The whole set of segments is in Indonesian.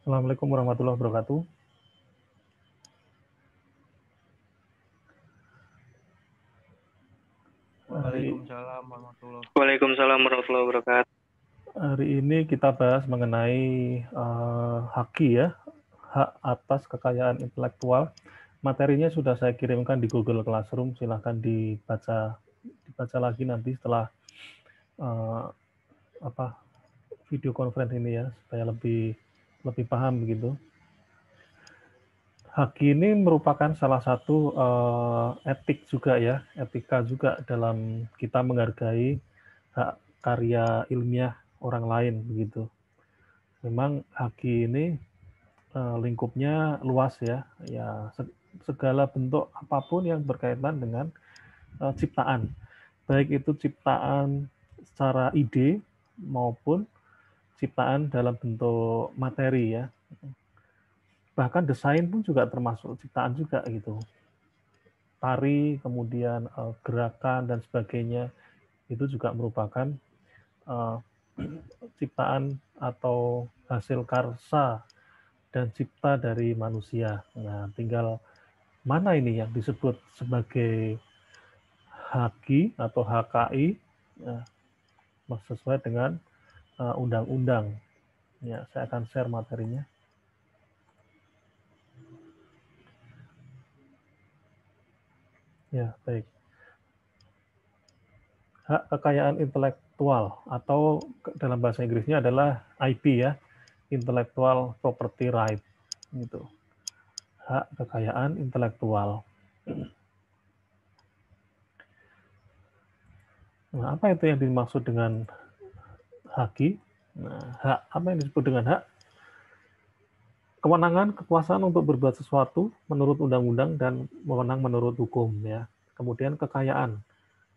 Assalamualaikum warahmatullahi wabarakatuh. Hari, Waalaikumsalam warahmatullahi wabarakatuh. hari ini kita bahas mengenai haki ya, hak atas kekayaan intelektual. Materinya sudah saya kirimkan di Google Classroom, silahkan dibaca lagi nanti setelah eh, apa video conference ini ya, supaya lebih lebih paham begitu. Haki ini merupakan salah satu etik juga ya, etika juga dalam kita menghargai hak karya ilmiah orang lain begitu. Memang haki ini lingkupnya luas ya, ya segala bentuk apapun yang berkaitan dengan ciptaan, baik itu ciptaan secara ide maupun ciptaan dalam bentuk materi ya. Bahkan desain pun juga termasuk ciptaan juga gitu. Tari, kemudian gerakan dan sebagainya itu juga merupakan uh, ciptaan atau hasil karsa dan cipta dari manusia. Nah, tinggal mana ini yang disebut sebagai haki atau HKI ya, sesuai dengan undang-undang. Ya, saya akan share materinya. Ya, baik. Hak kekayaan intelektual atau dalam bahasa Inggrisnya adalah IP ya, Intellectual Property Right. Gitu. Hak kekayaan intelektual. Nah, apa itu yang dimaksud dengan haki? Nah, hak apa yang disebut dengan hak? Kewenangan, kekuasaan untuk berbuat sesuatu menurut undang-undang dan wewenang menurut hukum ya. Kemudian kekayaan,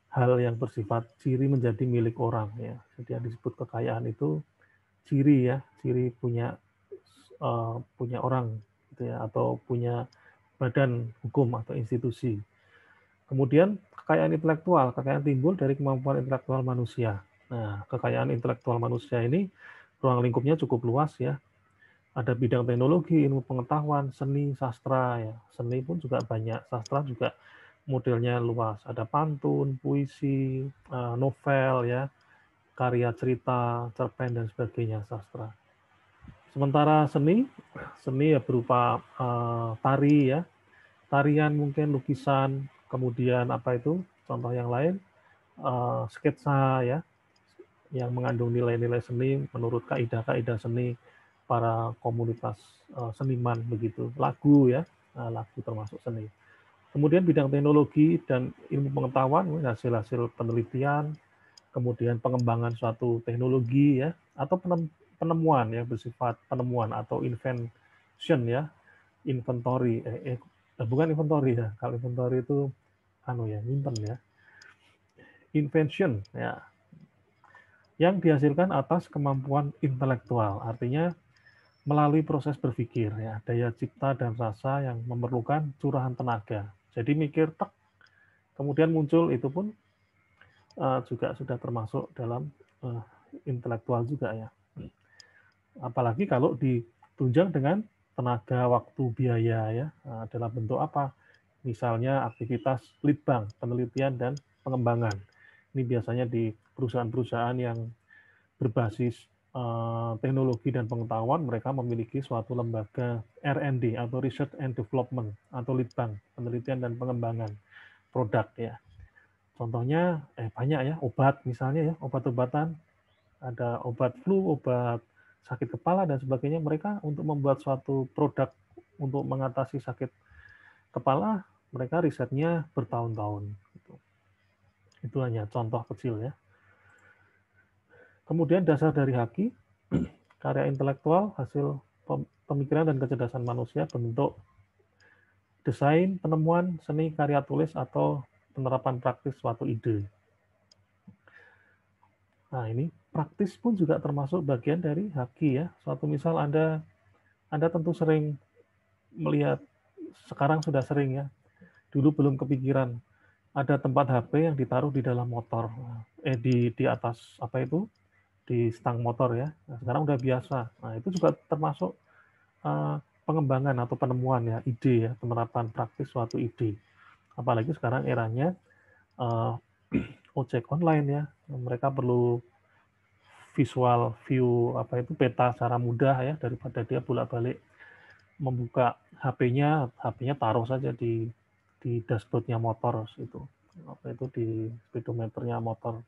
hal yang bersifat ciri menjadi milik orang ya. Jadi yang disebut kekayaan itu ciri ya, ciri punya orang gitu ya, atau punya badan hukum atau institusi. Kemudian kekayaan intelektual, kekayaan timbul dari kemampuan intelektual manusia. Nah, kekayaan intelektual manusia ini ruang lingkupnya cukup luas ya. Ada bidang teknologi, ilmu pengetahuan, seni, sastra ya. Seni pun juga banyak, sastra juga modelnya luas. Ada pantun, puisi, novel ya, karya cerita, cerpen dan sebagainya sastra. Sementara seni, seni ya berupa tari ya, tarian mungkin lukisan, kemudian apa itu contoh yang lain sketsa ya yang mengandung nilai-nilai seni menurut kaidah-kaidah seni para komunitas seniman begitu, lagu ya, lagu termasuk seni. Kemudian bidang teknologi dan ilmu pengetahuan, hasil-hasil penelitian, kemudian pengembangan suatu teknologi ya, atau penemuan yang bersifat penemuan atau invention ya, inventory, bukan inventory ya, kalau inventory itu anu ya, nyimpen ya, invention ya, yang dihasilkan atas kemampuan intelektual, artinya melalui proses berpikir ya, daya cipta dan rasa yang memerlukan curahan tenaga. Jadi mikir tek, kemudian muncul itu pun juga sudah termasuk dalam intelektual juga ya. Apalagi kalau ditunjang dengan tenaga, waktu, biaya ya, dalam bentuk apa? Misalnya aktivitas litbang, penelitian dan pengembangan. Ini biasanya di perusahaan-perusahaan yang berbasis teknologi dan pengetahuan, mereka memiliki suatu lembaga R&D atau Research and Development atau litbang, penelitian dan pengembangan produk ya. Contohnya banyak ya, obat misalnya ya, obat-obatan, ada obat flu, obat sakit kepala dan sebagainya. Mereka untuk membuat suatu produk untuk mengatasi sakit kepala, mereka risetnya bertahun-tahun. Gitu. Itu hanya contoh kecil ya. Kemudian dasar dari haki, karya intelektual, hasil pemikiran dan kecerdasan manusia bentuk desain, penemuan, seni, karya tulis, atau penerapan praktis suatu ide. Nah, ini praktis pun juga termasuk bagian dari haki ya. Suatu misal Anda tentu sering melihat, sekarang sudah sering ya, dulu belum kepikiran, ada tempat HP yang ditaruh di dalam motor, di atas apa itu, di stang motor ya. Nah, sekarang udah biasa. Nah, itu juga termasuk pengembangan atau penemuan ya, ide ya, penerapan praktis suatu ide. Apalagi sekarang eranya ojek online ya, mereka perlu visual view peta secara mudah ya, daripada dia bolak-balik membuka HP-nya taruh saja di dashboard-nya motor itu di speedometernya motor.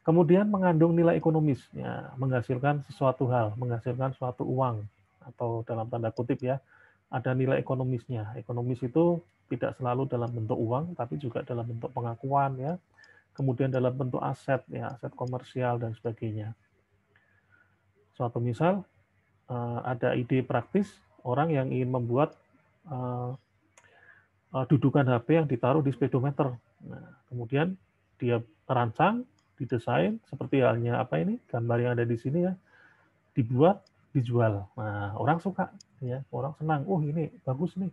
Kemudian mengandung nilai ekonomis, ya, menghasilkan sesuatu hal, menghasilkan suatu uang, atau dalam tanda kutip ya, ada nilai ekonomisnya. Ekonomis itu tidak selalu dalam bentuk uang, tapi juga dalam bentuk pengakuan ya, kemudian dalam bentuk aset ya, aset komersial dan sebagainya. Suatu misal, ada ide praktis orang yang ingin membuat dudukan HP yang ditaruh di speedometer. Nah, kemudian dia rancang, didesain seperti halnya gambar yang ada di sini ya, dibuat, dijual. Nah, orang suka ya, orang senang. Oh, ini bagus nih,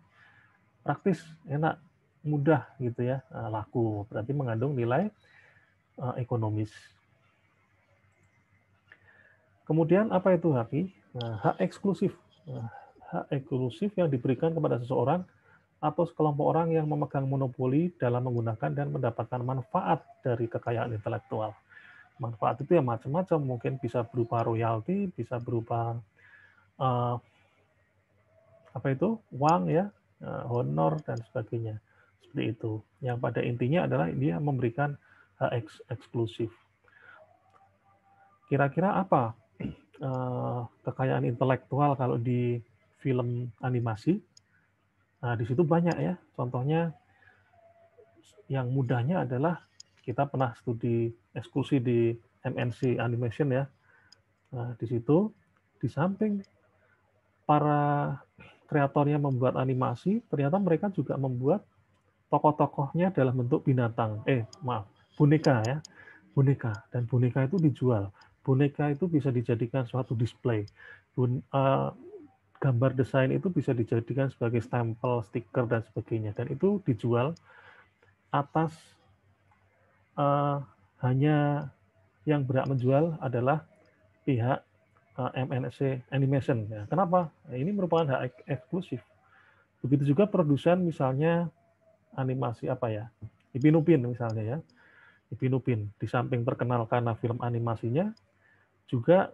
praktis, enak, mudah gitu ya, laku. Berarti mengandung nilai ekonomis. Kemudian apa itu haki? Nah, hak eksklusif. Nah, hak eksklusif yang diberikan kepada seseorang atau sekelompok orang yang memegang monopoli dalam menggunakan dan mendapatkan manfaat dari kekayaan intelektual. Manfaat itu ya macam-macam, mungkin bisa berupa royalti, bisa berupa uang ya, honor dan sebagainya. Seperti itu. Yang pada intinya adalah dia memberikan hak eksklusif. Kira-kira apa kekayaan intelektual kalau di film animasi? Nah, di situ banyak ya. Contohnya yang mudahnya adalah kita pernah studi eksekusi di MNC Animation ya. Nah, di situ di samping para kreatornya membuat animasi, ternyata mereka juga membuat tokoh-tokohnya dalam bentuk binatang. Boneka ya. Boneka, dan boneka itu dijual. Boneka itu bisa dijadikan suatu display. Gambar desain itu bisa dijadikan sebagai stempel, stiker, dan sebagainya. Dan itu dijual atas hanya yang berhak menjual adalah pihak MNC Animation. Ya. Kenapa? Nah, ini merupakan hak eksklusif. Begitu juga produsen misalnya animasi Ipin Upin misalnya ya. Ipin Upin di samping terkenal karena film animasinya, juga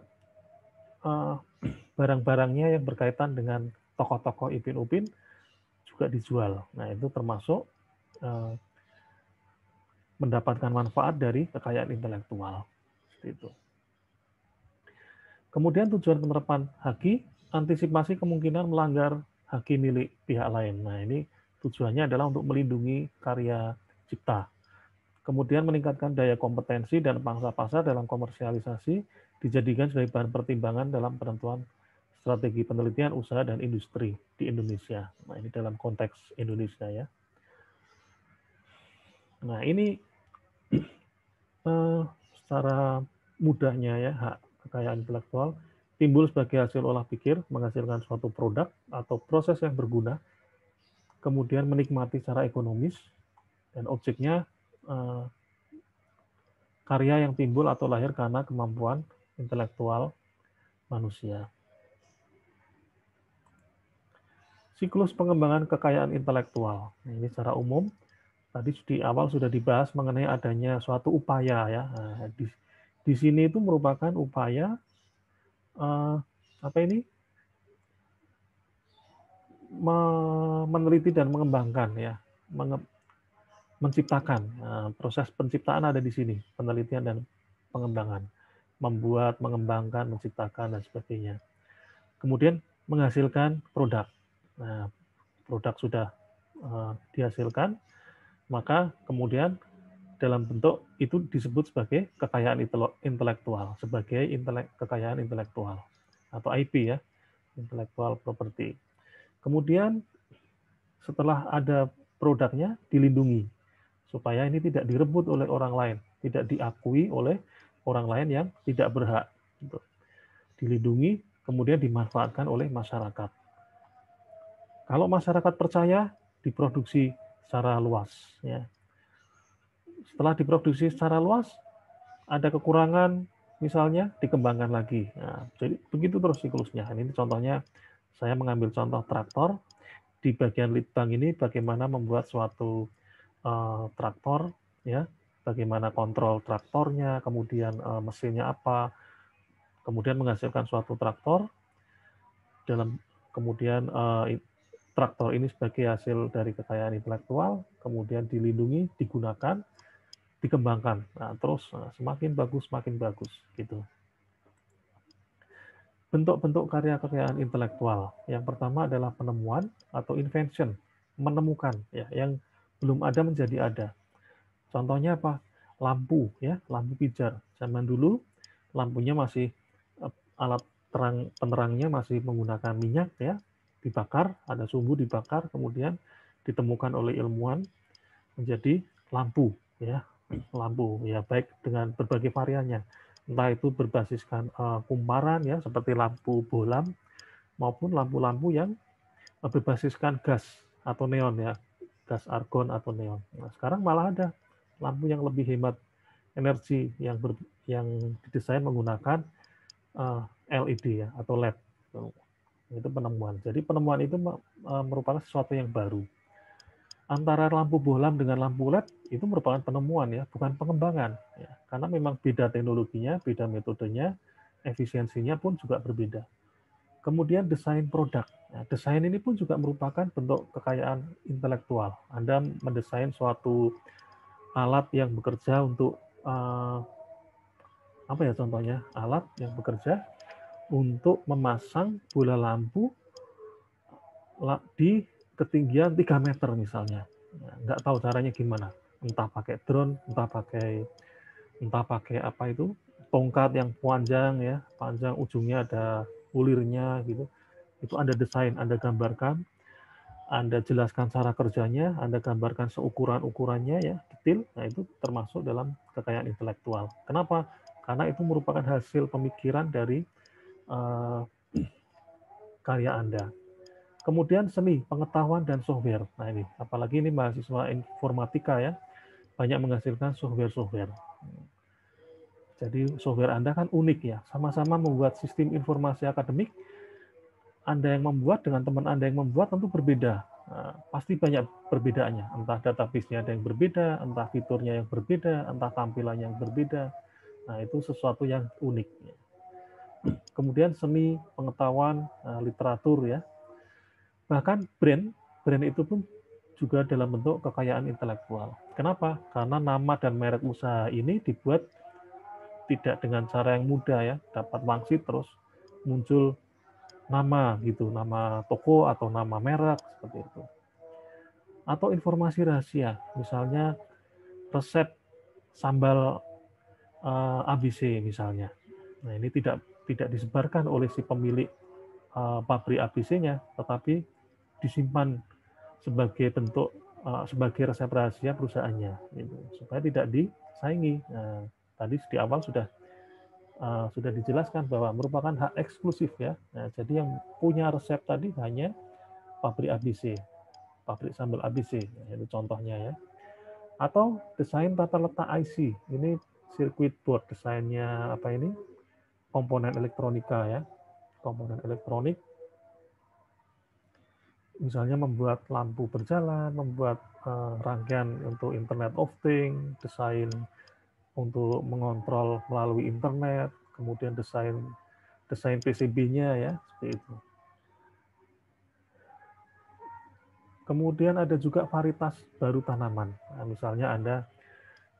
barang-barangnya yang berkaitan dengan tokoh-tokoh Ipin Upin juga dijual. Nah, itu termasuk mendapatkan manfaat dari kekayaan intelektual. Seperti itu. Kemudian tujuan penerapan haki, antisipasi kemungkinan melanggar haki milik pihak lain. Nah, ini tujuannya adalah untuk melindungi karya cipta. Kemudian meningkatkan daya kompetensi dan pangsa pasar dalam komersialisasi, dijadikan sebagai bahan pertimbangan dalam penentuan strategi penelitian, usaha, dan industri di Indonesia. Nah, ini dalam konteks Indonesia ya. Nah, ini secara mudahnya ya, hak kekayaan intelektual timbul sebagai hasil olah pikir, menghasilkan suatu produk atau proses yang berguna, kemudian menikmati secara ekonomis, dan objeknya karya yang timbul atau lahir karena kemampuan intelektual manusia. Siklus pengembangan kekayaan intelektual. Ini secara umum, tadi di awal sudah dibahas mengenai adanya suatu upaya ya. Nah, di sini itu merupakan upaya meneliti dan mengembangkan ya, menciptakan. Nah, proses penciptaan ada di sini, penelitian dan pengembangan, membuat, mengembangkan, menciptakan dan sebagainya. Kemudian menghasilkan produk. Nah, produk sudah dihasilkan, maka kemudian dalam bentuk itu disebut sebagai kekayaan intelektual, sebagai kekayaan intelektual atau IP ya, intellectual property. Kemudian setelah ada produknya, dilindungi supaya ini tidak direbut oleh orang lain, tidak diakui oleh orang lain yang tidak berhak. Dilindungi, kemudian dimanfaatkan oleh masyarakat. Kalau masyarakat percaya, diproduksi secara luas. Ya. Setelah diproduksi secara luas, ada kekurangan, misalnya dikembangkan lagi. Nah, jadi begitu terus siklusnya. Ini contohnya Saya mengambil contoh traktor. Di bagian litbang ini bagaimana membuat suatu traktor, ya, bagaimana kontrol traktornya, kemudian mesinnya apa, kemudian menghasilkan suatu traktor, kemudian traktor ini sebagai hasil dari kekayaan intelektual, kemudian dilindungi, digunakan, dikembangkan. Nah, terus semakin bagus, gitu. Bentuk-bentuk karya kekayaan intelektual. Yang pertama adalah penemuan atau invention, menemukan ya, yang belum ada menjadi ada. Contohnya apa? Lampu ya, lampu pijar. Zaman dulu lampunya masih alat penerangnya masih menggunakan minyak ya, dibakar, ada sumbu dibakar, kemudian ditemukan oleh ilmuwan menjadi lampu ya, lampu ya, baik dengan berbagai variannya, entah itu berbasiskan kumparan ya seperti lampu bohlam maupun lampu-lampu yang berbasiskan gas atau neon ya, gas argon atau neon. Nah, sekarang malah ada lampu yang lebih hemat energi yang didesain menggunakan LED ya atau LED. Itu penemuan. Jadi penemuan itu merupakan sesuatu yang baru. Antara lampu bohlam dengan lampu LED itu merupakan penemuan ya, bukan pengembangan. Ya. Karena memang beda teknologinya, beda metodenya, efisiensinya pun juga berbeda. Kemudian desain produk. Nah, desain ini pun juga merupakan bentuk kekayaan intelektual. Anda mendesain suatu alat yang bekerja untuk apa ya contohnya? Alat yang bekerja untuk memasang bola lampu di ketinggian 3 meter misalnya. Nggak tahu caranya gimana. Entah pakai drone, entah pakai apa itu, tongkat yang panjang ya, panjang ujungnya ada ulirnya gitu. Itu Anda desain, Anda gambarkan, Anda jelaskan cara kerjanya, Anda gambarkan seukuran-ukurannya ya, detail. Nah, itu termasuk dalam kekayaan intelektual. Kenapa? Karena itu merupakan hasil pemikiran dari karya Anda. Kemudian seni, pengetahuan, dan software. Nah ini, apalagi ini mahasiswa informatika ya, banyak menghasilkan software-software. Jadi software Anda kan unik ya, sama-sama membuat sistem informasi akademik. Anda yang membuat dengan teman Anda yang membuat tentu berbeda. Nah, pasti banyak perbedaannya, entah database-nya ada yang berbeda, entah fiturnya yang berbeda, entah tampilannya yang berbeda. Nah itu sesuatu yang unik. Kemudian seni, pengetahuan, literatur ya. Bahkan brand itu pun juga dalam bentuk kekayaan intelektual. Kenapa? Karena nama dan merek usaha ini dibuat tidak dengan cara yang mudah ya, dapat wangsit terus muncul nama gitu, nama toko atau nama merek seperti itu. Atau informasi rahasia, misalnya resep sambal ABC misalnya. Nah, ini tidak disebarkan oleh si pemilik pabrik ABC-nya, tetapi disimpan sebagai bentuk sebagai resep rahasia perusahaannya, gitu, supaya tidak disaingi. Nah, tadi di awal sudah dijelaskan bahwa merupakan hak eksklusif ya. Nah, jadi yang punya resep tadi hanya pabrik ABC, pabrik sambal ABC, itu contohnya ya. Atau desain tata letak IC, ini circuit board, desainnya apa ini? Komponen elektronika ya, komponen elektronik. Misalnya membuat lampu berjalan, membuat rangkaian untuk Internet of Things, desain untuk mengontrol melalui internet, kemudian desain PCB-nya ya, seperti itu. Kemudian ada juga varietas baru tanaman. Nah, misalnya Anda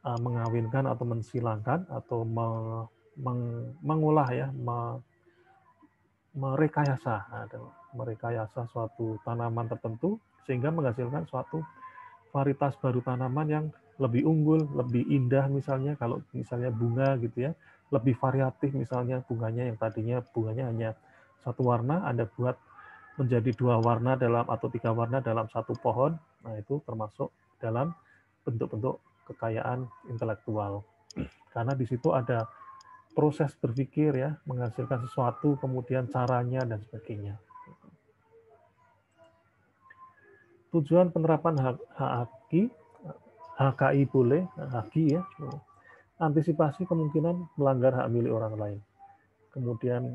mengawinkan atau mensilangkan atau mengolah ya, merekayasa suatu tanaman tertentu sehingga menghasilkan suatu varietas baru tanaman yang lebih unggul, lebih indah misalnya, kalau misalnya bunga gitu ya, lebih variatif misalnya bunganya yang tadinya bunganya hanya satu warna, Anda buat menjadi 2 warna atau 3 warna dalam satu pohon. Nah, itu termasuk dalam bentuk-bentuk kekayaan intelektual. Karena di situ ada proses berpikir ya, menghasilkan sesuatu, kemudian caranya dan sebagainya. Tujuan penerapan HKI boleh, HKI ya, antisipasi kemungkinan melanggar hak milik orang lain. Kemudian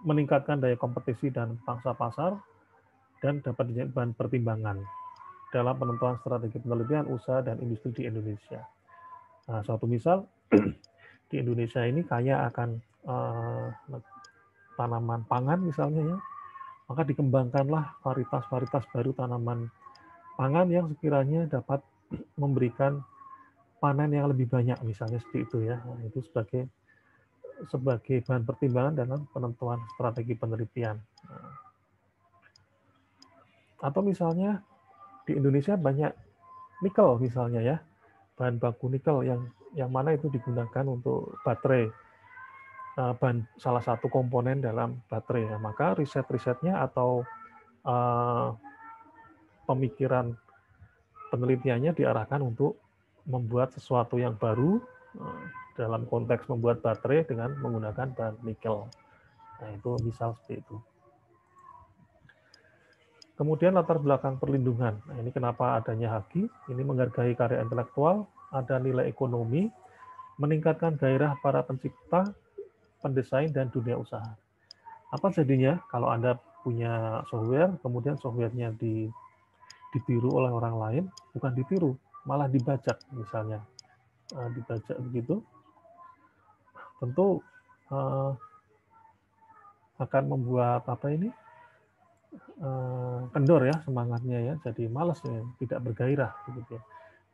meningkatkan daya kompetisi dan pangsa pasar, dan dapat dijadikan bahan pertimbangan dalam penentuan strategi penelitian, usaha, dan industri di Indonesia. Nah, suatu misal, di Indonesia ini kaya akan tanaman pangan misalnya ya, maka dikembangkanlah varietas-varietas baru tanaman pangan yang sekiranya dapat memberikan panen yang lebih banyak, misalnya seperti itu ya. Nah, itu sebagai bahan pertimbangan dalam penentuan strategi penelitian. Nah, atau misalnya di Indonesia banyak nikel misalnya ya, bahan baku nikel yang mana itu digunakan untuk baterai, salah satu komponen dalam baterai. Nah, maka riset-risetnya atau pemikiran penelitiannya diarahkan untuk membuat sesuatu yang baru dalam konteks membuat baterai dengan menggunakan bahan nikel. Nah, itu misal seperti itu. Kemudian latar belakang perlindungan. Nah, ini kenapa adanya HAKI? Ini menghargai karya intelektual, ada nilai ekonomi, meningkatkan gairah para pencipta, pendesain, dan dunia usaha. Apa jadinya kalau Anda punya software, kemudian softwarenya ditiru oleh orang lain? Bukan ditiru, malah dibajak misalnya. Dibajak begitu, tentu akan membuat kendor ya semangatnya ya, jadi malas ya, tidak bergairah gitu ya.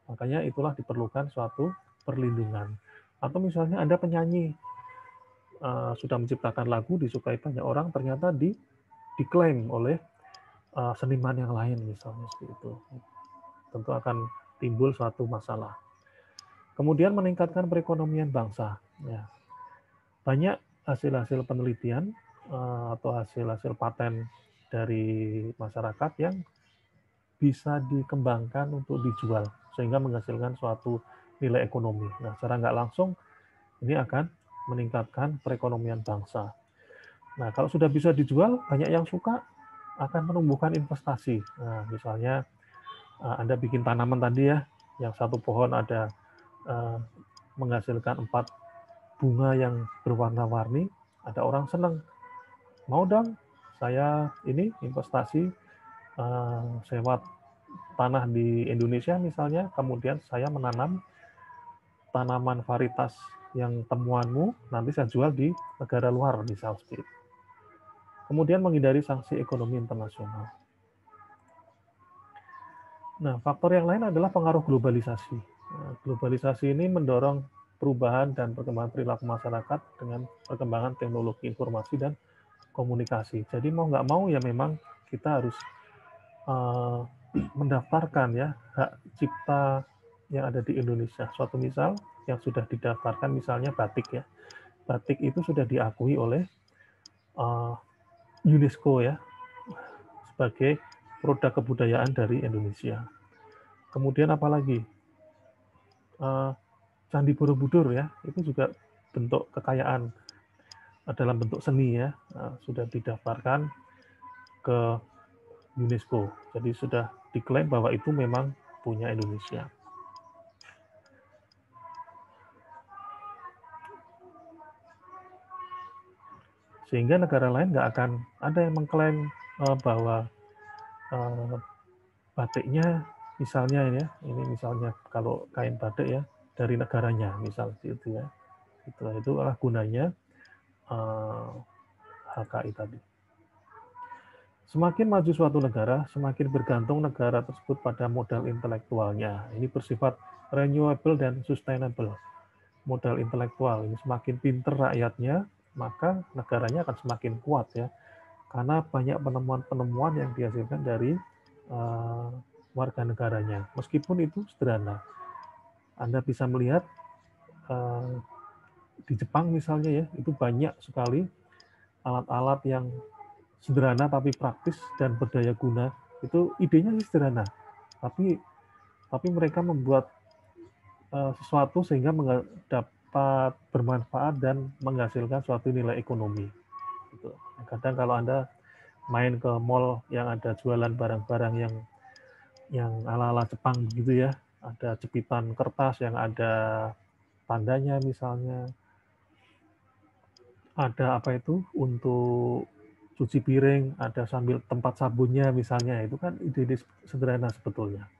Makanya itulah diperlukan suatu perlindungan. Atau misalnya Anda penyanyi sudah menciptakan lagu disukai banyak orang, ternyata diklaim oleh seniman yang lain misalnya seperti itu. Tentu akan timbul suatu masalah. Kemudian meningkatkan perekonomian bangsa. Ya. Banyak hasil-hasil penelitian atau hasil-hasil paten dari masyarakat yang bisa dikembangkan untuk dijual sehingga menghasilkan suatu nilai ekonomi. Nah, secara nggak langsung ini akan meningkatkan perekonomian bangsa. Nah, kalau sudah bisa dijual, banyak yang suka, akan menumbuhkan investasi. Nah, misalnya Anda bikin tanaman tadi ya, yang satu pohon ada menghasilkan 4 bunga yang berwarna-warni, ada orang senang. Mau dong, saya ini investasi sewa tanah di Indonesia misalnya, kemudian saya menanam tanaman varietas yang temuanmu, nanti saya jual di negara luar, misal seperti itu. Kemudian menghindari sanksi ekonomi internasional. Nah, faktor yang lain adalah pengaruh globalisasi. Nah, globalisasi ini mendorong perubahan dan perkembangan perilaku masyarakat dengan perkembangan teknologi informasi dan komunikasi. Jadi mau nggak mau ya memang kita harus mendaftarkan ya hak cipta yang ada di Indonesia. Suatu misal yang sudah didaftarkan misalnya batik ya. Batik itu sudah diakui oleh UNESCO ya sebagai produk kebudayaan dari Indonesia. Kemudian apalagi Candi Borobudur ya, itu juga bentuk kekayaan dalam bentuk seni ya, sudah didaftarkan ke UNESCO. Jadi sudah diklaim bahwa itu memang punya Indonesia. Sehingga negara lain nggak akan ada yang mengklaim bahwa batiknya misalnya ini misalnya kalau kain batik ya dari negaranya misalnya itu ya. Itulah gunanya HKI tadi. Semakin maju suatu negara, semakin bergantung negara tersebut pada modal intelektualnya. Ini bersifat renewable dan sustainable. Modal intelektual ini semakin pinter rakyatnya, maka negaranya akan semakin kuat ya. Karena banyak penemuan-penemuan yang dihasilkan dari warga negaranya. Meskipun itu sederhana. Anda bisa melihat di Jepang misalnya ya, itu banyak sekali alat-alat yang sederhana tapi praktis dan berdaya guna. Itu idenya sih sederhana, tapi mereka membuat sesuatu sehingga dapat bermanfaat dan menghasilkan suatu nilai ekonomi. Gitu. Kadang kalau Anda main ke mall yang ada jualan barang-barang yang ala-ala Jepang gitu ya, ada jepitan kertas yang ada tandanya misalnya, ada apa itu untuk cuci piring, ada sambil tempat sabunnya misalnya, itu kan ide-ide sederhana sebetulnya.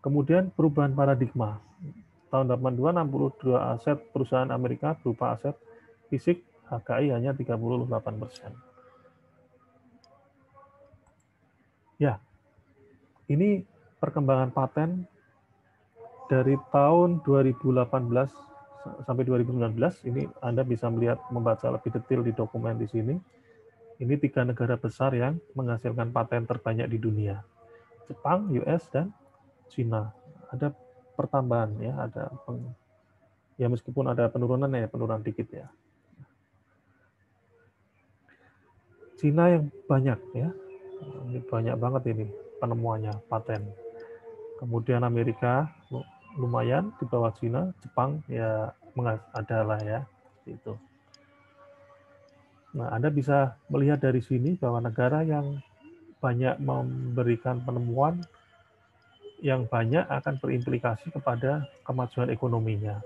Kemudian perubahan paradigma. Tahun 82, 62 aset perusahaan Amerika berupa aset fisik HKI hanya 38%. Ya, ini perkembangan paten dari tahun 2018 sampai 2019. Ini Anda bisa melihat, membaca lebih detail di dokumen di sini. Ini 3 negara besar yang menghasilkan paten terbanyak di dunia. Jepang, US, dan Cina. Ada pertambahan ya, ya meskipun ada penurunan ya, penurunan dikit ya. Cina yang banyak ya, ini banyak banget ini penemuannya, paten. Kemudian Amerika lumayan di bawah Cina, Jepang ya ada lah ya, itu. Nah, Anda bisa melihat dari sini bahwa negara yang banyak memberikan penemuan yang banyak akan berimplikasi kepada kemajuan ekonominya.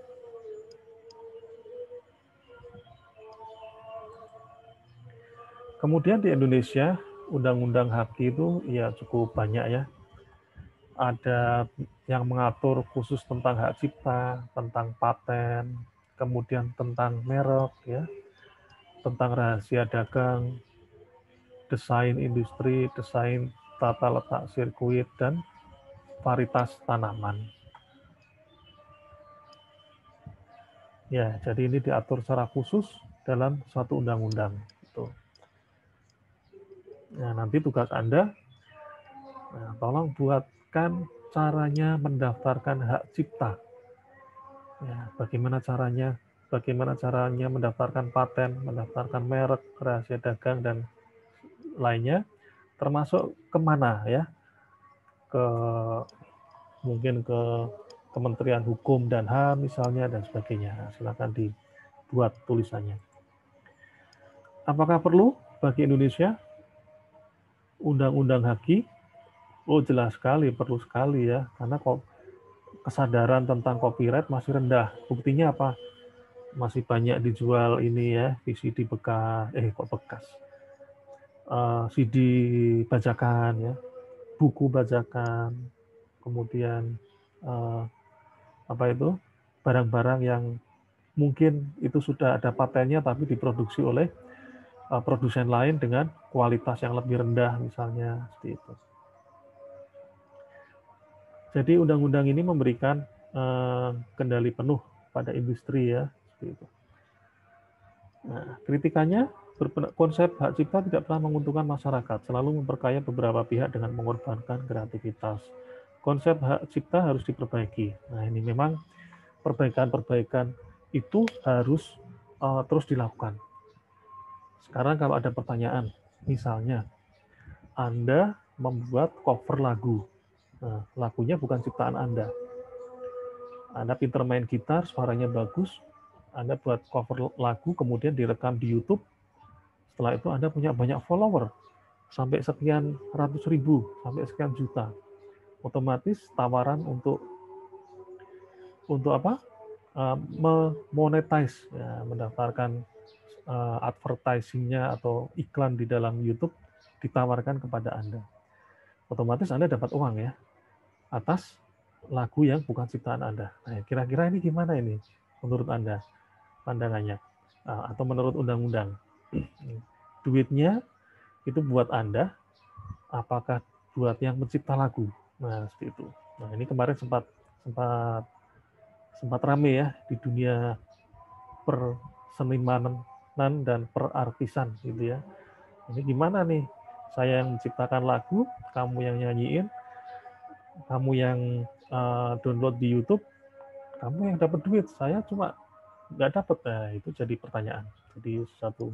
Kemudian di Indonesia, undang-undang HAKI itu ya cukup banyak ya. Ada yang mengatur khusus tentang hak cipta, tentang paten, kemudian tentang merek ya, tentang rahasia dagang, desain industri, desain tata letak sirkuit, dan varietas tanaman. Ya, jadi ini diatur secara khusus dalam suatu undang-undang. Nah, nanti tugas Anda, tolong buatkan caranya mendaftarkan hak cipta. Ya, bagaimana caranya mendaftarkan paten, mendaftarkan merek, rahasia dagang, dan lainnya, termasuk kemana ya, mungkin ke Kementerian Hukum dan HAM misalnya, dan sebagainya. Silakan dibuat tulisannya. Apakah perlu bagi Indonesia undang-undang HAKI? Oh, jelas sekali, perlu sekali ya, karena kok kesadaran tentang copyright masih rendah. Buktinya apa? Masih banyak dijual ini ya, VCD bekas, CD bajakan ya, buku bajakan, kemudian apa itu, barang-barang yang mungkin itu sudah ada patennya tapi diproduksi oleh produsen lain dengan kualitas yang lebih rendah misalnya, seperti itu. Jadi undang-undang ini memberikan kendali penuh pada industri ya, seperti itu. Nah, kritikannya, konsep hak cipta tidak pernah menguntungkan masyarakat, selalu memperkaya beberapa pihak dengan mengorbankan kreativitas. Konsep hak cipta harus diperbaiki. Nah, ini memang perbaikan-perbaikan itu harus terus dilakukan. Sekarang kalau ada pertanyaan, misalnya Anda membuat cover lagu, nah, lagunya bukan ciptaan Anda. Anda pinter main gitar, suaranya bagus, Anda buat cover lagu, kemudian direkam di YouTube. Setelah itu Anda punya banyak follower, sampai sekian ratus ribu, sampai sekian juta. Otomatis tawaran untuk apa? Memonetize, ya, mendaftarkan advertising-nya atau iklan di dalam YouTube ditawarkan kepada Anda. Otomatis Anda dapat uang ya atas lagu yang bukan ciptaan Anda. Nah, kira-kira ini gimana ini menurut Anda pandangannya? Atau menurut undang-undang? Duitnya itu buat Anda, apakah buat yang mencipta lagu? Nah, seperti itu. Nah, ini kemarin sempat rame ya di dunia persenimanan dan perartisan gitu ya. Ini gimana nih? Saya yang menciptakan lagu, kamu yang nyanyiin, kamu yang download di YouTube, kamu yang dapat duit, saya cuma nggak dapat. Nah, itu jadi pertanyaan. Jadi satu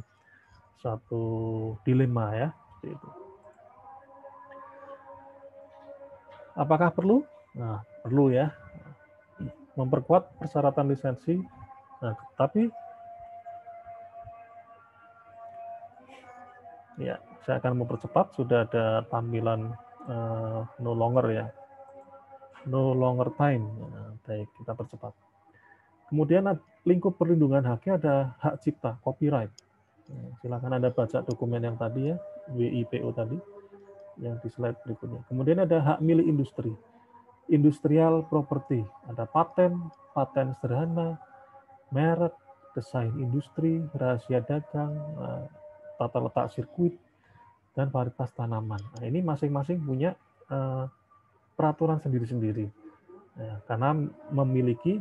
dilema ya, seperti itu. Apakah perlu? Nah, perlu ya. Memperkuat persyaratan lisensi. Nah, tapi ya, saya akan mempercepat. Sudah ada tampilan no longer ya, no longer time. Nah, baik, kita percepat. Kemudian lingkup perlindungan haknya ada hak cipta, copyright. Silakan Anda baca dokumen yang tadi ya, WIPO tadi, yang di slide berikutnya. Kemudian ada hak milik industri, industrial property, ada paten, paten sederhana, merek, desain industri, rahasia dagang, tata letak sirkuit, dan varietas tanaman. Nah, ini masing-masing punya peraturan sendiri-sendiri, karena memiliki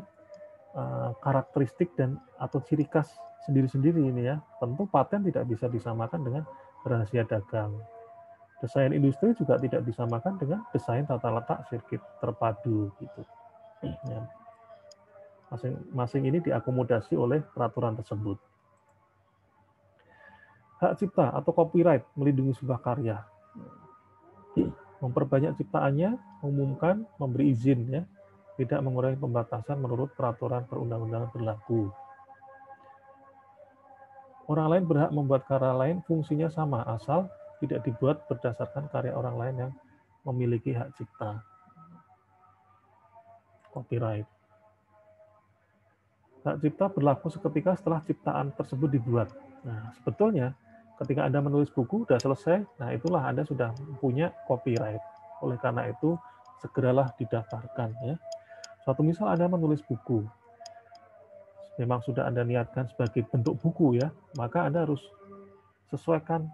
karakteristik dan atau ciri khas sendiri-sendiri ini ya. Tentu paten tidak bisa disamakan dengan rahasia dagang. Desain industri juga tidak disamakan dengan desain tata letak sirkuit terpadu gitu. Ya. Masing-masing ini diakomodasi oleh peraturan tersebut. Hak cipta atau copyright melindungi sebuah karya. Memperbanyak ciptaannya, mengumumkan, memberi izin ya, tidak mengurangi pembatasan menurut peraturan perundang-undangan berlaku. Orang lain berhak membuat karya lain fungsinya sama, asal tidak dibuat berdasarkan karya orang lain yang memiliki hak cipta. Copyright. Hak cipta berlaku seketika setelah ciptaan tersebut dibuat. Nah, sebetulnya ketika Anda menulis buku, sudah selesai, nah itulah Anda sudah punya copyright. Oleh karena itu, segeralah didaftarkan. Ya. Suatu misal Anda menulis buku, memang sudah Anda niatkan sebagai bentuk buku ya, maka Anda harus sesuaikan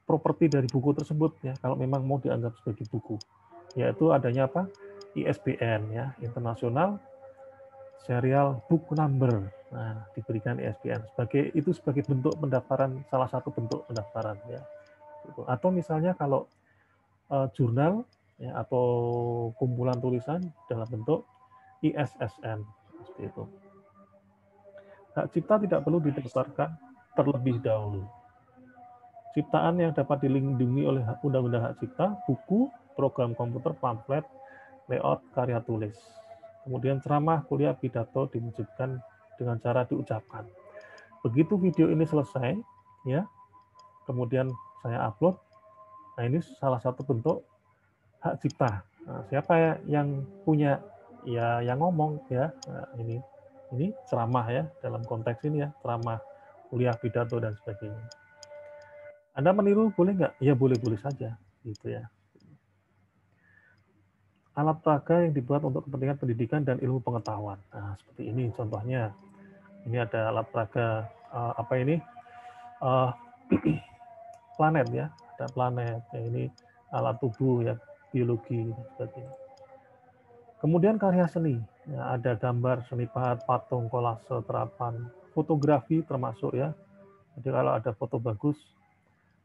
properti dari buku tersebut ya, kalau memang mau dianggap sebagai buku, yaitu adanya apa? ISBN ya, International Serial Book Number. Nah, diberikan ISBN sebagai bentuk pendaftaran, salah satu bentuk pendaftaran ya. Atau misalnya kalau jurnal ya, atau kumpulan tulisan dalam bentuk ISSN seperti itu. Hak cipta tidak perlu didaftarkan terlebih dahulu. Ciptaan yang dapat dilindungi oleh Undang-Undang Hak Cipta, buku, program komputer, pamflet, layout, karya tulis. Kemudian ceramah, kuliah, pidato diwujudkan dengan cara diucapkan. Begitu video ini selesai, ya, kemudian saya upload. Nah, ini salah satu bentuk hak cipta. Nah, siapa yang punya, ya yang ngomong ya. Nah, ini ceramah ya, dalam konteks ini ya, ceramah, kuliah, pidato dan sebagainya. Anda meniru boleh nggak? Ya boleh-boleh saja, gitu ya. Alat peraga yang dibuat untuk kepentingan pendidikan dan ilmu pengetahuan. Nah, seperti ini contohnya. Ini ada alat peraga apa ini? Planet ya, ada planet. Ya, ini alat tubuh ya, biologi dan sebagainya. Kemudian karya seni, ya, ada gambar, seni pahat, patung, kolase, terapan, fotografi termasuk ya. Jadi kalau ada foto bagus,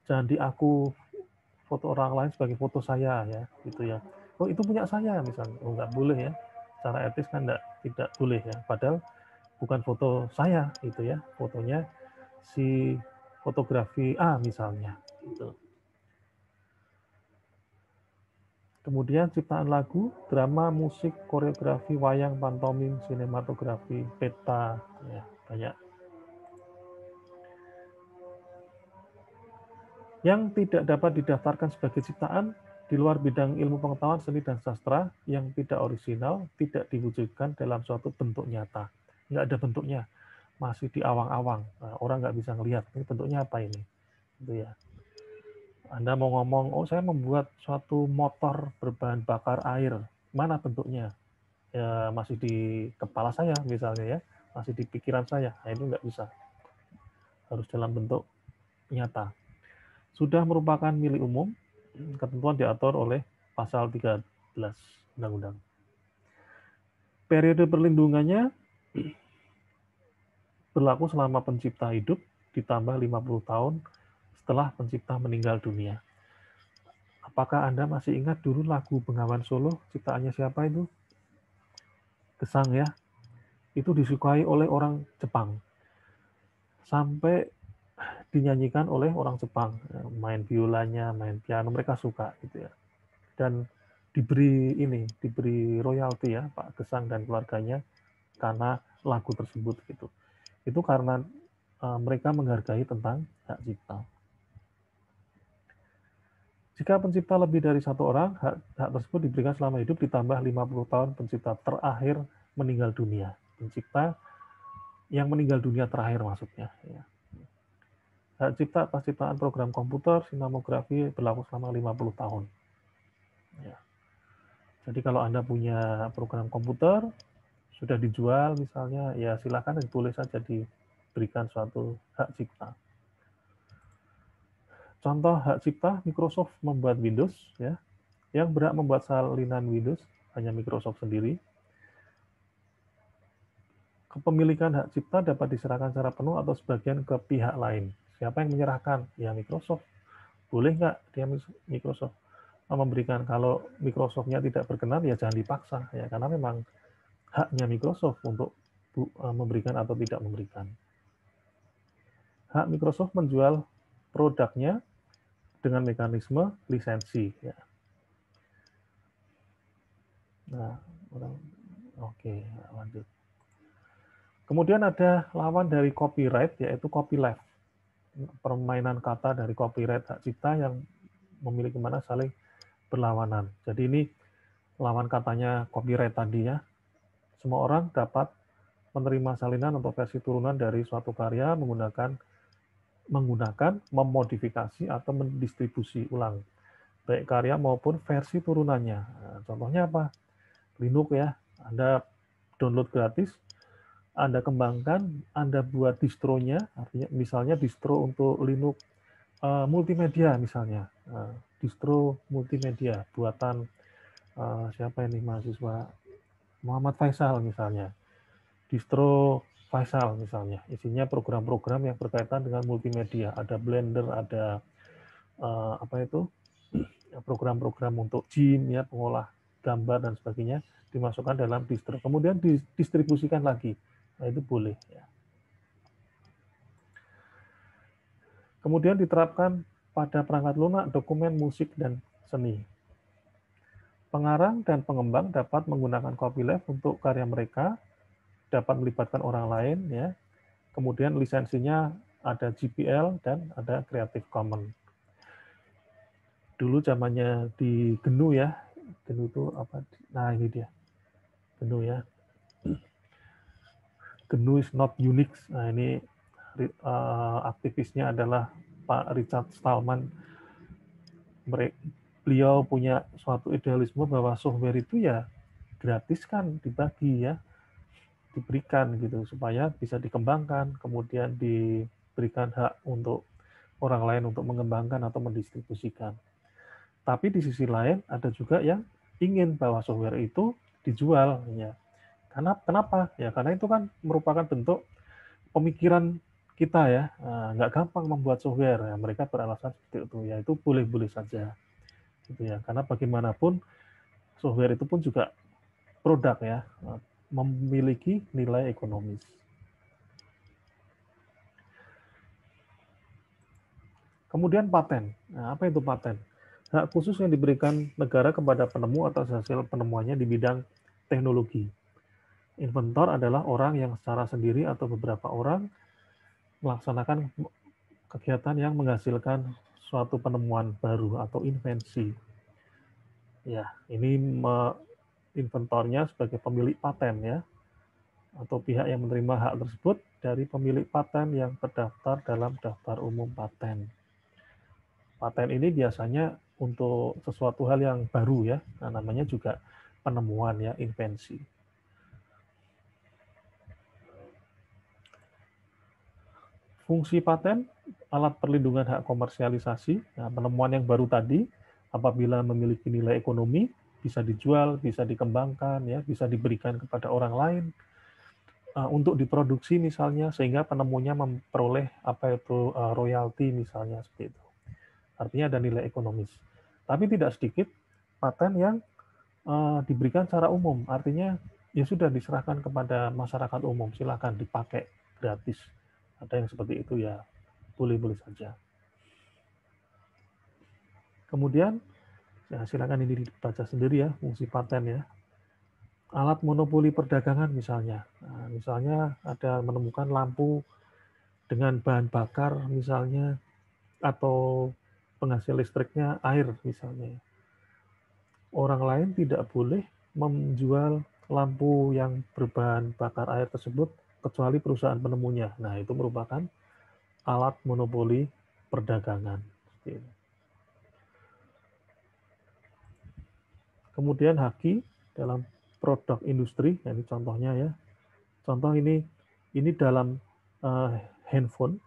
jangan diaku foto orang lain sebagai foto saya ya, gitu ya. Oh itu punya saya misalnya, oh nggak boleh ya. Secara etis kan tidak boleh ya. Padahal bukan foto saya gitu ya, fotonya si fotografi A misalnya. Gitu. Kemudian ciptaan lagu, drama, musik, koreografi, wayang, pantomim, sinematografi, peta, ya banyak. Yang tidak dapat didaftarkan sebagai ciptaan di luar bidang ilmu pengetahuan, seni, dan sastra yang tidak orisinal, tidak diwujudkan dalam suatu bentuk nyata. Nggak ada bentuknya, masih di awang-awang. Nah, orang nggak bisa ngelihat, ini bentuknya apa ini. Gitu ya. Anda mau ngomong, oh saya membuat suatu motor berbahan bakar air, mana bentuknya? Ya, masih di kepala saya misalnya ya, masih di pikiran saya. Nah, itu nggak bisa. Harus dalam bentuk nyata. Sudah merupakan milik umum, ketentuan diatur oleh pasal 13 Undang-Undang. Periode perlindungannya berlaku selama pencipta hidup ditambah 50 tahun setelah pencipta meninggal dunia. Apakah Anda masih ingat dulu lagu Bengawan Solo, ciptaannya siapa itu? Gesang ya. Itu disukai oleh orang Jepang. Sampai dinyanyikan oleh orang Jepang. Main biolanya, main piano, mereka suka gitu ya. Dan diberi royalti ya Pak Gesang dan keluarganya karena lagu tersebut gitu. Itu karena mereka menghargai tentang hak cipta. Jika pencipta lebih dari satu orang, hak tersebut diberikan selama hidup ditambah 50 tahun pencipta terakhir meninggal dunia. Pencipta yang meninggal dunia terakhir maksudnya. Ya. Hak cipta atas ciptaan program komputer, sinemografi berlaku selama 50 tahun. Ya. Jadi kalau Anda punya program komputer, sudah dijual misalnya, ya silakan boleh saja diberikan suatu hak cipta. Contoh hak cipta, Microsoft membuat Windows, ya, yang berhak membuat salinan Windows hanya Microsoft sendiri. Kepemilikan hak cipta dapat diserahkan secara penuh atau sebagian ke pihak lain. Siapa yang menyerahkan? Ya Microsoft. Boleh nggak dia Microsoft memberikan? Kalau Microsoft-nya tidak berkenan, ya jangan dipaksa, ya karena memang haknya Microsoft untuk memberikan atau tidak memberikan. Hak Microsoft menjual produknya dengan mekanisme lisensi. Ya. Nah, oke, lanjut. Kemudian ada lawan dari copyright, yaitu copyleft. Permainan kata dari copyright hak cipta yang memiliki mana saling berlawanan. Jadi ini lawan katanya copyright tadi ya. Semua orang dapat menerima salinan atau versi turunan dari suatu karya menggunakan, memodifikasi atau mendistribusi ulang, baik karya maupun versi turunannya. Nah, contohnya apa? Linux ya, Anda download gratis, Anda kembangkan, Anda buat distronya, artinya misalnya distro untuk Linux multimedia misalnya, distro multimedia buatan siapa ini mahasiswa Muhammad Faisal misalnya, distro Faisal misalnya, isinya program-program yang berkaitan dengan multimedia, ada Blender, ada apa itu program-program untuk gym ya, pengolah gambar dan sebagainya, dimasukkan dalam distro, kemudian didistribusikan lagi. Nah, itu boleh ya. Kemudian diterapkan pada perangkat lunak, dokumen, musik, dan seni. Pengarang dan pengembang dapat menggunakan copyleft untuk karya mereka, dapat melibatkan orang lain ya. Kemudian lisensinya ada GPL dan ada Creative Commons. Dulu zamannya di GNU ya. GNU itu apa? Nah, ini dia. GNU ya. GNU is not Unix. Nah, ini aktivisnya adalah Pak Richard Stallman. Beliau punya suatu idealisme bahwa software itu ya gratis kan, dibagi ya, diberikan gitu supaya bisa dikembangkan, kemudian diberikan hak untuk orang lain untuk mengembangkan atau mendistribusikan. Tapi di sisi lain ada juga yang ingin bahwa software itu dijual ya. Kenapa? Ya karena itu kan merupakan bentuk pemikiran kita ya, nggak gampang membuat software ya. Mereka beralasan seperti itu ya, itu boleh-boleh saja gitu ya, karena bagaimanapun software itu pun juga produk ya, memiliki nilai ekonomis. Kemudian paten. Nah, apa itu paten? Hak khusus yang diberikan negara kepada penemu atas hasil penemuannya di bidang teknologi. Inventor adalah orang yang secara sendiri atau beberapa orang melaksanakan kegiatan yang menghasilkan suatu penemuan baru atau invensi. Ya, ini inventornya sebagai pemilik paten ya, atau pihak yang menerima hak tersebut dari pemilik paten yang terdaftar dalam daftar umum paten. Paten ini biasanya untuk sesuatu hal yang baru ya, nah, namanya juga penemuan ya, invensi. Fungsi paten, alat perlindungan hak komersialisasi, nah, penemuan yang baru tadi, apabila memiliki nilai ekonomi, bisa dijual, bisa dikembangkan, ya, bisa diberikan kepada orang lain, untuk diproduksi misalnya, sehingga penemunya memperoleh apa itu royalti misalnya, seperti itu. Artinya ada nilai ekonomis. Tapi tidak sedikit paten yang diberikan secara umum, artinya ya sudah diserahkan kepada masyarakat umum, silakan dipakai gratis. Ada yang seperti itu ya, boleh-boleh saja. Kemudian, ya silakan ini dibaca sendiri ya, fungsi paten ya. Alat monopoli perdagangan misalnya. Nah, misalnya ada menemukan lampu dengan bahan bakar misalnya, atau penghasil listriknya air misalnya. Orang lain tidak boleh menjual lampu yang berbahan bakar air tersebut kecuali perusahaan penemunya. Nah, itu merupakan alat monopoli perdagangan. Kemudian haki dalam produk industri, nah ini contohnya ya. Contoh ini dalam handphone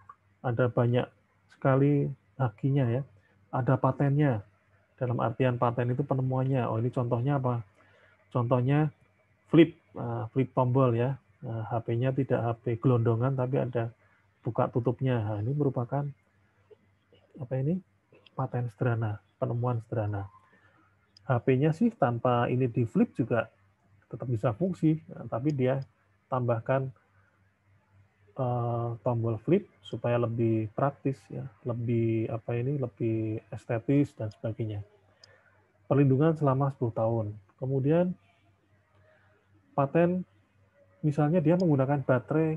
ada banyak sekali hakinya ya. Ada patennya. Dalam artian paten itu penemuannya. Oh, ini contohnya apa? Contohnya flip tombol ya. HP-nya tidak HP gelondongan tapi ada buka tutupnya. Nah, ini merupakan apa ini? Paten sederhana, penemuan sederhana. HP-nya sih tanpa ini di flip juga tetap bisa fungsi, tapi dia tambahkan tombol flip supaya lebih praktis ya, lebih estetis dan sebagainya. Perlindungan selama 10 tahun. Kemudian paten misalnya dia menggunakan baterai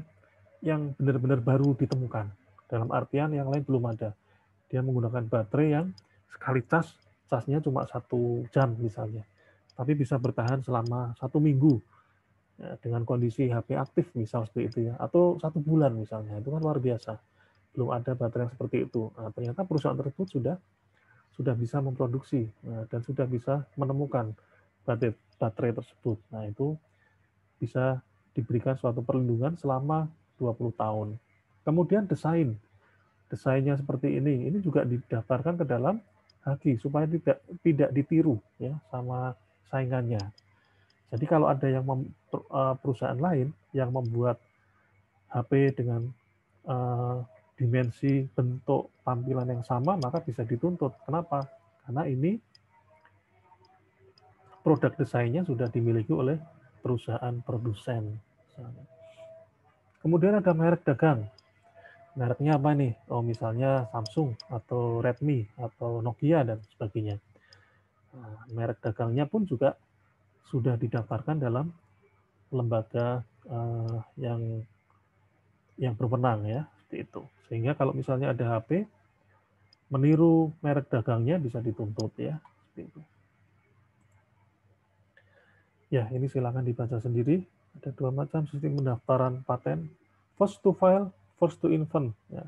yang benar-benar baru ditemukan. Dalam artian yang lain belum ada. Dia menggunakan baterai yang sekali casnya cuma 1 jam misalnya. Tapi bisa bertahan selama 1 minggu ya, dengan kondisi HP aktif misal seperti itu ya. Atau 1 bulan misalnya. Itu kan luar biasa. Belum ada baterai yang seperti itu. Nah, ternyata perusahaan tersebut sudah bisa memproduksi dan sudah bisa menemukan baterai tersebut. Nah, itu bisa diberikan suatu perlindungan selama 20 tahun. Kemudian desainnya seperti ini juga didaftarkan ke dalam haki supaya tidak ditiru ya sama saingannya. Jadi kalau ada yang perusahaan lain yang membuat HP dengan dimensi bentuk tampilan yang sama, maka bisa dituntut. Kenapa? Karena ini produk desainnya sudah dimiliki oleh perusahaan produsen. Kemudian ada merek dagang. Mereknya apa nih? Oh, misalnya Samsung atau Redmi atau Nokia dan sebagainya. Nah, merek dagangnya pun juga sudah didaftarkan dalam lembaga yang berwenang ya, seperti itu. Sehingga kalau misalnya ada HP meniru merek dagangnya bisa dituntut ya, seperti itu. Ya, ini silakan dibaca sendiri. Ada 2 macam sistem pendaftaran paten. First to file, first to invent. Ya.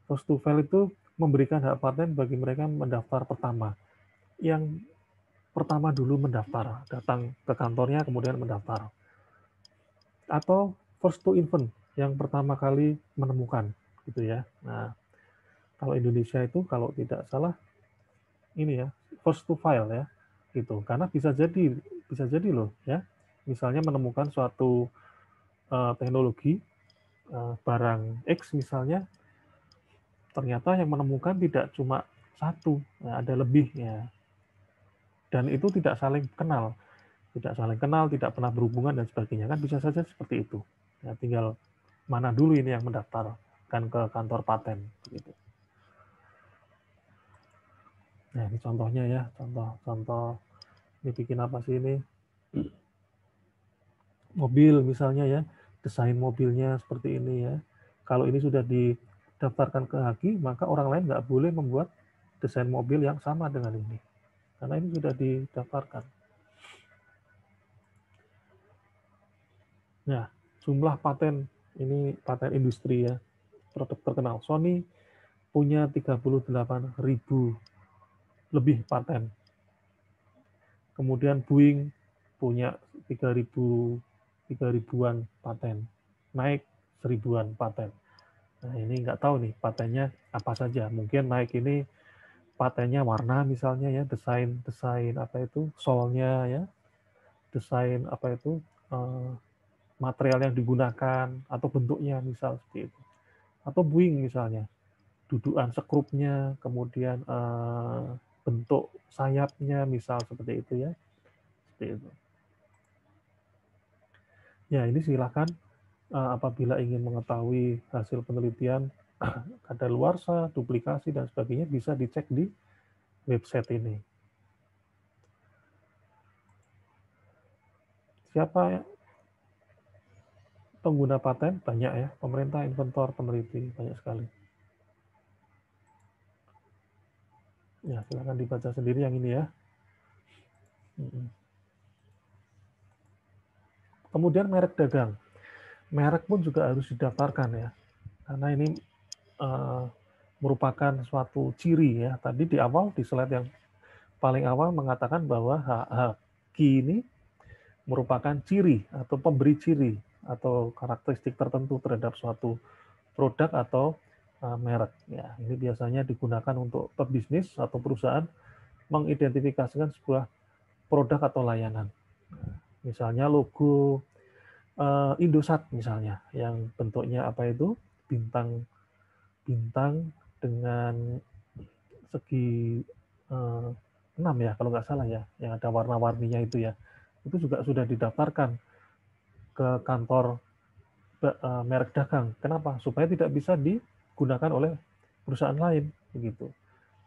First to file itu memberikan hak paten bagi mereka yang mendaftar pertama. Yang pertama dulu mendaftar, datang ke kantornya kemudian mendaftar. Atau first to invent, yang pertama kali menemukan, gitu ya. Nah, kalau Indonesia itu kalau tidak salah ini ya, first to file ya, gitu. Karena bisa jadi loh ya. Misalnya menemukan suatu teknologi barang X misalnya, ternyata yang menemukan tidak cuma satu, ada lebihnya. Dan itu tidak saling kenal, tidak pernah berhubungan dan sebagainya kan bisa saja seperti itu. Ya, tinggal mana dulu ini yang mendaftarkan ke kantor paten begitu. Nah, ini contohnya ya, contoh ini bikin apa sih ini? Mobil misalnya ya, desain mobilnya seperti ini ya. Kalau ini sudah didaftarkan ke haki, maka orang lain nggak boleh membuat desain mobil yang sama dengan ini. Karena ini sudah didaftarkan. Nah, jumlah paten, ini paten industri ya, produk terkenal. Sony punya 38.000 lebih paten. Kemudian Boeing punya 3.000-an paten. Naik 1.000-an paten. Nah, ini nggak tahu nih patennya apa saja. Mungkin naik ini patennya warna misalnya ya, desain apa itu, solnya ya, desain apa itu, material yang digunakan atau bentuknya misal seperti itu. Atau Boeing misalnya, dudukan sekrupnya, kemudian bentuk sayapnya misal seperti itu ya. Seperti itu. Ya, ini silakan apabila ingin mengetahui hasil penelitian kadaluarsa, duplikasi dan sebagainya bisa dicek di website ini. Siapa pengguna paten? Banyak ya, pemerintah, inventor, peneliti, banyak sekali. Ya, silakan dibaca sendiri yang ini ya. Kemudian merek dagang. Merek pun juga harus didaftarkan ya, karena ini merupakan suatu ciri ya. Tadi di awal, di slide yang paling awal mengatakan bahwa haki ini merupakan ciri atau pemberi ciri atau karakteristik tertentu terhadap suatu produk atau merek. Ya, ini biasanya digunakan untuk pebisnis atau perusahaan mengidentifikasikan sebuah produk atau layanan. Misalnya logo Indosat misalnya, yang bentuknya apa itu, bintang dengan segi 6 ya kalau nggak salah ya, yang ada warna-warninya itu ya, itu juga sudah didaftarkan ke kantor merek dagang. Kenapa? Supaya tidak bisa digunakan oleh perusahaan lain begitu.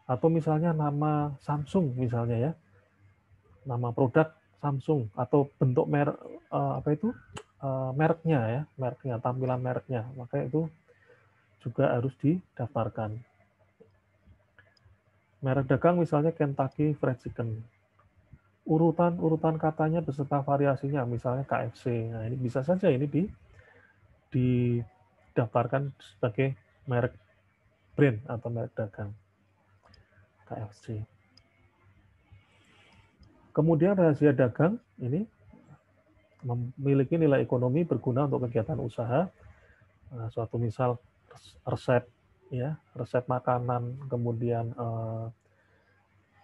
Atau misalnya nama Samsung misalnya ya, nama produk Samsung atau bentuk merek apa itu mereknya ya, mereknya, tampilan mereknya, maka itu juga harus didaftarkan. Merek dagang misalnya Kentucky Fried Chicken. Urutan katanya beserta variasinya, misalnya KFC. Nah, ini bisa saja ini didaftarkan sebagai merek brand atau merek dagang KFC. Kemudian rahasia dagang ini memiliki nilai ekonomi berguna untuk kegiatan usaha. Nah, suatu misal resep ya, resep makanan, kemudian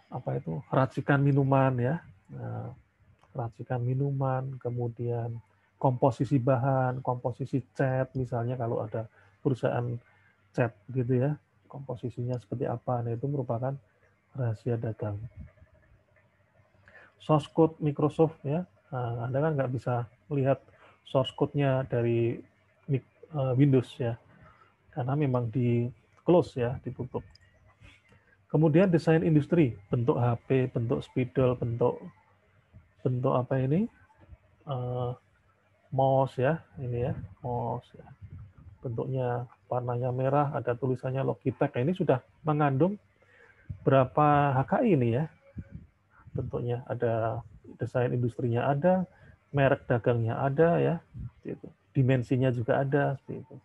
apa itu, racikan minuman ya. Nah, racikan minuman, kemudian komposisi bahan, komposisi cat misalnya kalau ada perusahaan cat gitu ya, komposisinya seperti apa. Nah, itu merupakan rahasia dagang. Source code Microsoft ya, nah, Anda kan nggak bisa melihat source code-nya dari Windows ya, karena memang di close ya, ditutup. Kemudian desain industri, bentuk HP, bentuk spidol, bentuk apa ini, mouse ya, ini ya, mouse ya. Bentuknya warnanya merah, ada tulisannya Logitech. Nah, ini sudah mengandung berapa HKI ini ya, bentuknya ada, desain industrinya ada, merek dagangnya ada ya, gitu. Dimensinya juga ada seperti itu.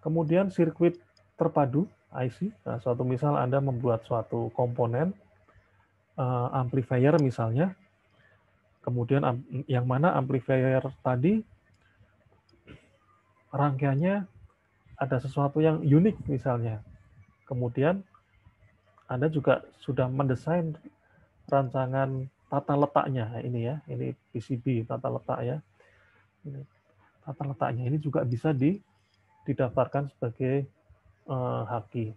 Kemudian sirkuit terpadu IC. Nah, suatu misal Anda membuat suatu komponen amplifier misalnya, kemudian yang mana amplifier tadi rangkaiannya ada sesuatu yang unik misalnya. Kemudian Anda juga sudah mendesain rancangan tata letaknya ini ya, ini PCB tata letak ya. Ini tata letaknya ini juga bisa didaftarkan sebagai haki.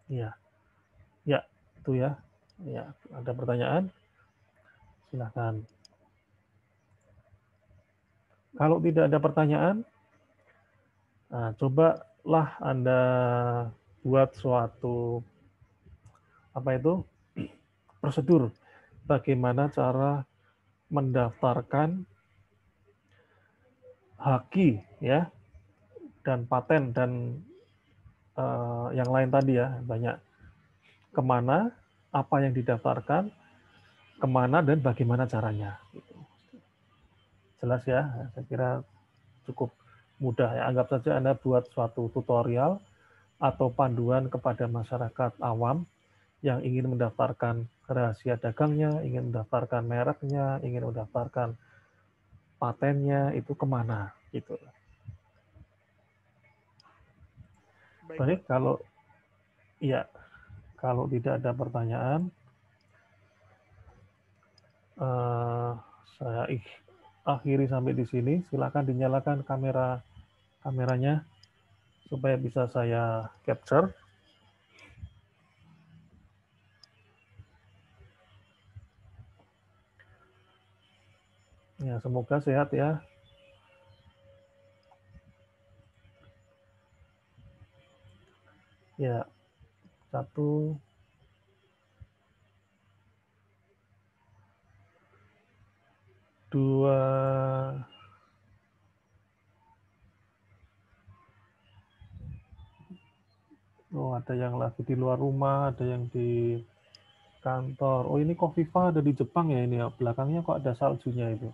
Ya, ya itu ya. Ya, ada pertanyaan? Silakan. Kalau tidak ada pertanyaan, nah, cobalah Anda buat suatu apa itu prosedur bagaimana cara mendaftarkan haki ya, dan paten dan yang lain tadi ya, banyak. Kemana, apa yang didaftarkan, kemana, dan bagaimana caranya. Jelas ya, saya kira cukup mudah ya. Anggap saja Anda buat suatu tutorial atau panduan kepada masyarakat awam yang ingin mendaftarkan rahasia dagangnya, ingin mendaftarkan mereknya, ingin mendaftarkan patennya, itu kemana gitu. Baik, kalau tidak ada pertanyaan, saya akhiri sampai di sini. Silakan dinyalakan kameranya supaya bisa saya capture. Ya, semoga sehat ya. Ya, 1, 2, 3. ada yang lagi di luar rumah, ada yang di kantor. Oh, ini Kofifa ada di Jepang ya ini ya. Belakangnya kok ada saljunya itu.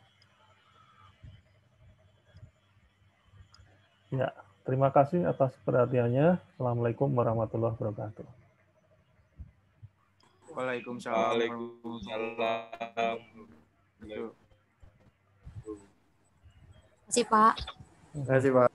Ya, terima kasih atas perhatiannya. Assalamualaikum warahmatullahi wabarakatuh. Waalaikumsalam. Terima kasih, Pak. Terima kasih, Pak.